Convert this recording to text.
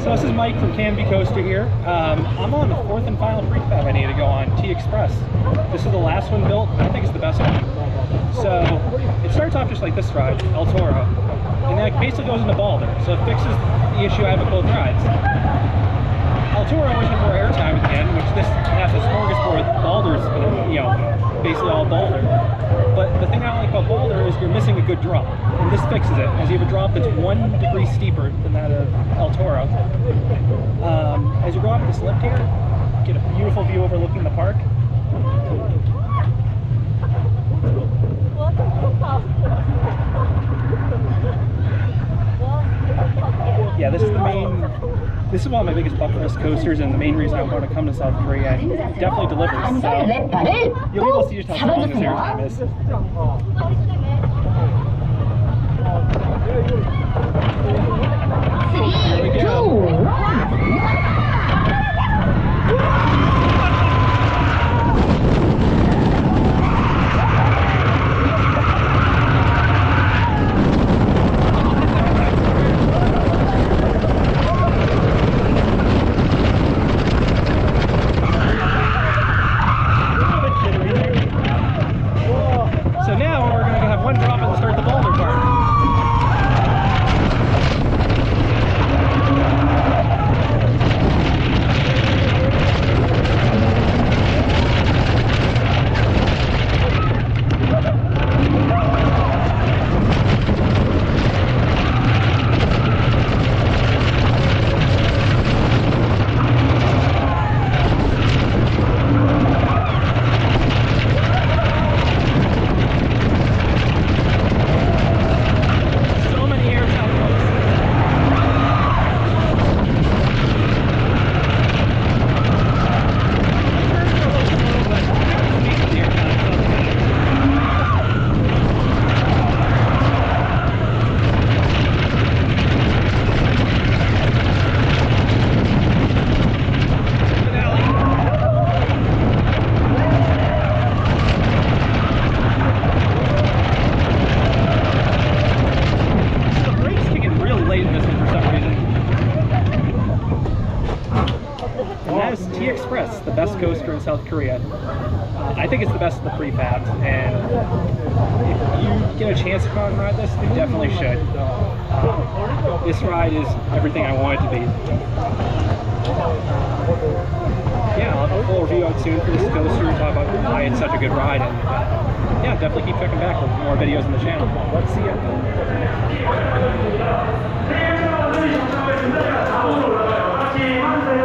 So this is Mike from Canby Coaster here. I'm on the fourth and final Pre-Fab I need to go on, T-Express. This is the last one built, and I think it's the best one. So it starts off just like this ride, El Toro, and then it basically goes into Boulder. So it fixes the issue I have with both rides. El Toro always had more airtime at the end, which this has a smorgasbord. Boulder's, you know, basically all Boulder. But the thing I don't like about Boulder is you're missing a good drop, and this fixes it. As you have a drop that's 1 degree steeper than that of El Toro. As you go up this lift here, get a beautiful view overlooking the park. Yeah, this is the main. This is one of my biggest bucket list coasters, and the main reason I want to come to South Korea, and it definitely delivers. So you'll be able to see just how strong this airtime is. Here we go. T-Express, the best coaster in South Korea. I think it's the best of the Pre-Fabs, and if you get a chance to come out and ride this, you definitely should. This ride is everything I want it to be. Yeah, I'll have a full review out soon for this coaster, talk about why it's such a good ride, and yeah, definitely keep checking back for more videos on the channel. See ya.